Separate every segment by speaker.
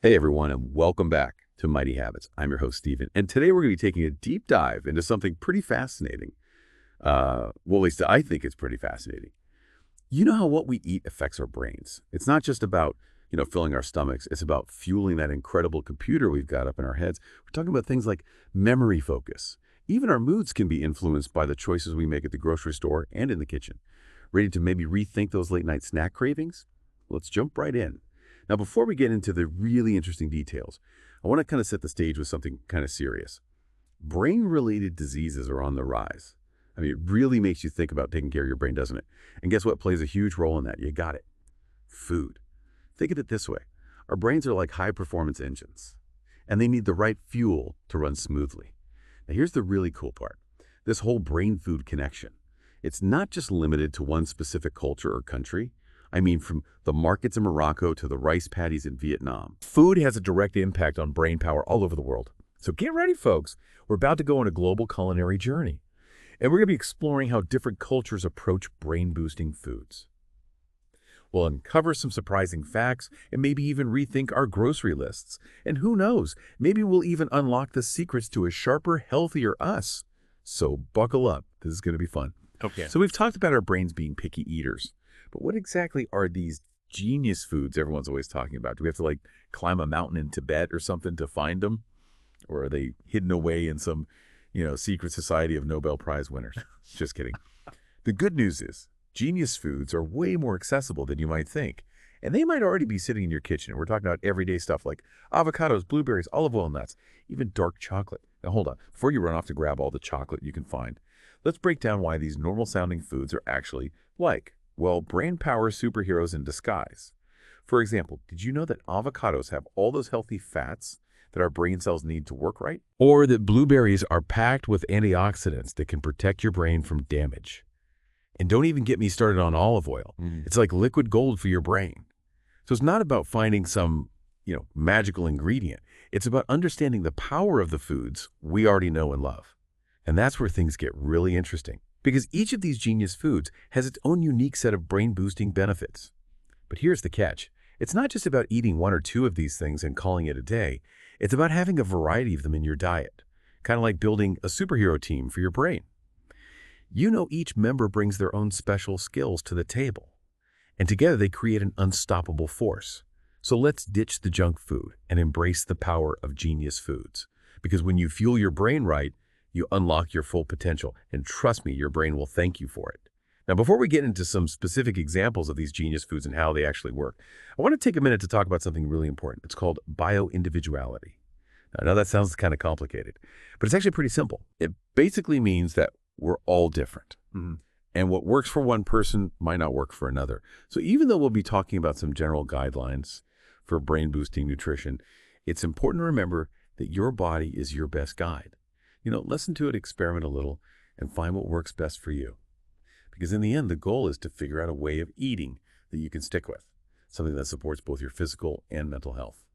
Speaker 1: Hey everyone, and welcome back to Mighty Habits. I'm your host, Steven, and today we're going to be taking a deep dive into something pretty fascinating. Well, at least I think it's pretty fascinating. You know how what we eat affects our brains. It's not just about, filling our stomachs. It's about fueling that incredible computer we've got up in our heads. We're talking about things like memory focus. Even our moods can be influenced by the choices we make at the grocery store and in the kitchen. Ready to maybe rethink those late night snack cravings? Let's jump right in. Now, before we get into the really interesting details, I want to kind of set the stage with something kind of serious. Brain-related diseases are on the rise. I mean, it really makes you think about taking care of your brain, doesn't it? And guess what plays a huge role in that? You got it. Food. Think of it this way. Our brains are like high-performance engines, and they need the right fuel to run smoothly. Now, here's the really cool part. This whole brain-food connection. It's not just limited to one specific culture or country. I mean, from the markets in Morocco to the rice paddies in Vietnam.
Speaker 2: Food has a direct impact on brain power all over the world. So get ready, folks. We're about to go on a global culinary journey. And we're going to be exploring how different cultures approach brain-boosting foods. We'll uncover some surprising facts and maybe even rethink our grocery lists. And who knows, maybe we'll even unlock the secrets to a sharper, healthier us. So buckle up. This is going to be fun.
Speaker 1: Okay.
Speaker 2: So we've talked about our brains being picky eaters. But what exactly are these genius foods everyone's always talking about? Do we have to climb a mountain in Tibet or something to find them? Or are they hidden away in some, secret society of Nobel Prize winners? Just kidding. The good news is genius foods are way more accessible than you might think. And they might already be sitting in your kitchen. We're talking about everyday stuff like avocados, blueberries, olive oil nuts, even dark chocolate. Now hold on, before you run off to grab all the chocolate you can find, let's break down why these normal sounding foods are actually brain power superheroes in disguise. For example, did you know that avocados have all those healthy fats that our brain cells need to work right? Or that blueberries are packed with antioxidants that can protect your brain from damage? And don't even get me started on olive oil. It's like liquid gold for your brain. So it's not about finding some, magical ingredient. It's about understanding the power of the foods we already know and love. And that's where things get really interesting. Because each of these genius foods has its own unique set of brain-boosting benefits. But here's the catch. It's not just about eating one or two of these things and calling it a day. It's about having a variety of them in your diet, kind of like building a superhero team for your brain. Each member brings their own special skills to the table, and together they create an unstoppable force. So let's ditch the junk food and embrace the power of genius foods. Because when you fuel your brain right, you unlock your full potential, and trust me, your brain will thank you for it. Now, before we get into some specific examples of these genius foods and how they actually work, I want to take a minute to talk about something really important. It's called bioindividuality. Now, I know that sounds kind of complicated, but it's actually pretty simple. It basically means that we're all different. And what works for one person might not work for another. So even though we'll be talking about some general guidelines for brain-boosting nutrition, it's important to remember that your body is your best guide. Listen to it, experiment a little, and find what works best for you. Because in the end, the goal is to figure out a way of eating that you can stick with, something that supports both your physical and mental health.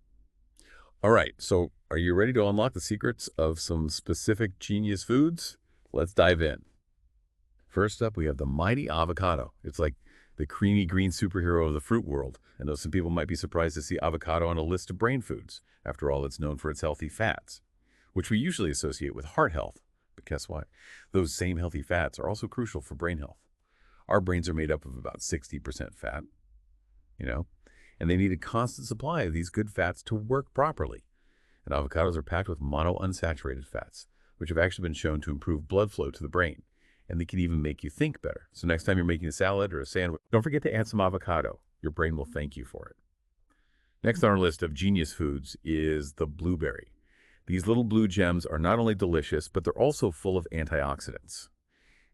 Speaker 2: All right, so are you ready to unlock the secrets of some specific genius foods? Let's dive in. First up, we have the mighty avocado. It's like the creamy green superhero of the fruit world. I know some people might be surprised to see avocado on a list of brain foods. After all, it's known for its healthy fats, which we usually associate with heart health. But guess what? Those same healthy fats are also crucial for brain health. Our brains are made up of about 60% fat, and they need a constant supply of these good fats to work properly. And avocados are packed with monounsaturated fats, which have actually been shown to improve blood flow to the brain. And they can even make you think better. So next time you're making a salad or a sandwich, don't forget to add some avocado. Your brain will thank you for it. Next on our list of genius foods is the blueberry. These little blue gems are not only delicious, but they're also full of antioxidants.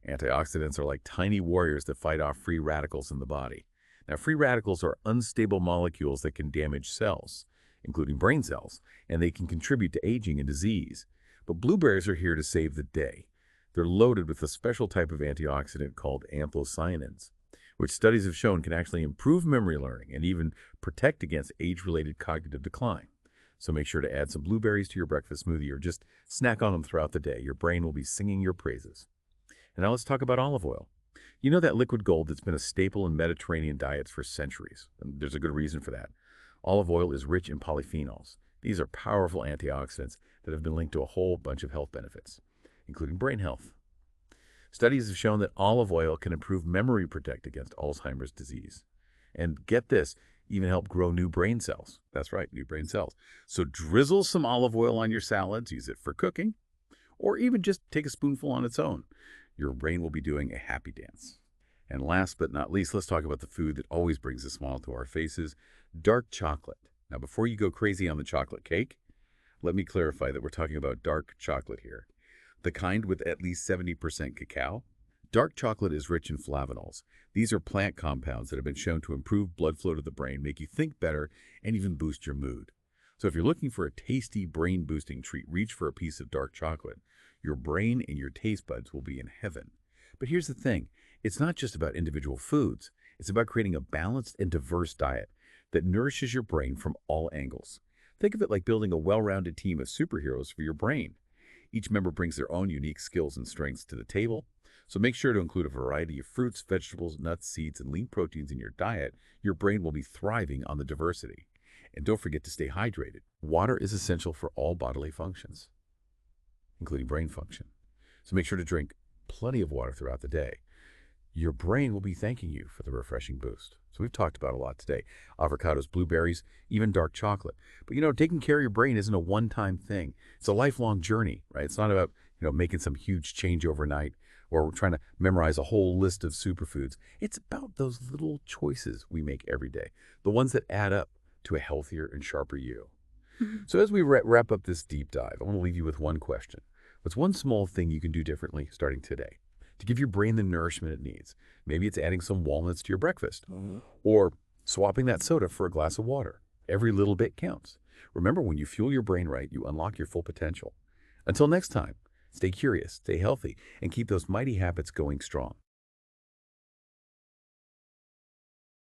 Speaker 2: Antioxidants are like tiny warriors that fight off free radicals in the body. Now, free radicals are unstable molecules that can damage cells, including brain cells, and they can contribute to aging and disease. But blueberries are here to save the day. They're loaded with a special type of antioxidant called anthocyanins, which studies have shown can actually improve memory learning and even protect against age-related cognitive decline. So make sure to add some blueberries to your breakfast smoothie or just snack on them throughout the day. Your brain will be singing your praises. And now let's talk about olive oil. You know that liquid gold that's been a staple in Mediterranean diets for centuries. And there's a good reason for that. Olive oil is rich in polyphenols. These are powerful antioxidants that have been linked to a whole bunch of health benefits, including brain health. Studies have shown that olive oil can improve memory, protect against Alzheimer's disease. And get this, even help grow new brain cells. That's right, new brain cells. So drizzle some olive oil on your salads, use it for cooking, or even just take a spoonful on its own. Your brain will be doing a happy dance. And last but not least, let's talk about the food that always brings a smile to our faces, dark chocolate. Now, before you go crazy on the chocolate cake, let me clarify that we're talking about dark chocolate here, the kind with at least 70% cacao. Dark chocolate is rich in flavanols. These are plant compounds that have been shown to improve blood flow to the brain, make you think better, and even boost your mood. So if you're looking for a tasty, brain-boosting treat, reach for a piece of dark chocolate. Your brain and your taste buds will be in heaven. But here's the thing. It's not just about individual foods. It's about creating a balanced and diverse diet that nourishes your brain from all angles. Think of it like building a well-rounded team of superheroes for your brain. Each member brings their own unique skills and strengths to the table, so make sure to include a variety of fruits, vegetables, nuts, seeds, and lean proteins in your diet. Your brain will be thriving on the diversity. And don't forget to stay hydrated. Water is essential for all bodily functions, including brain function. So make sure to drink plenty of water throughout the day. Your brain will be thanking you for the refreshing boost. So we've talked about a lot today. Avocados, blueberries, even dark chocolate. But taking care of your brain isn't a one-time thing. It's a lifelong journey, right? It's not about, making some huge change overnight or trying to memorize a whole list of superfoods. It's about those little choices we make every day, the ones that add up to a healthier and sharper you. So as we wrap up this deep dive, I want to leave you with one question. What's one small thing you can do differently starting today to give your brain the nourishment it needs? Maybe it's adding some walnuts to your breakfast or swapping that soda for a glass of water. Every little bit counts. Remember, when you fuel your brain right, you unlock your full potential. Until next time, stay curious, stay healthy, and keep those mighty habits going strong.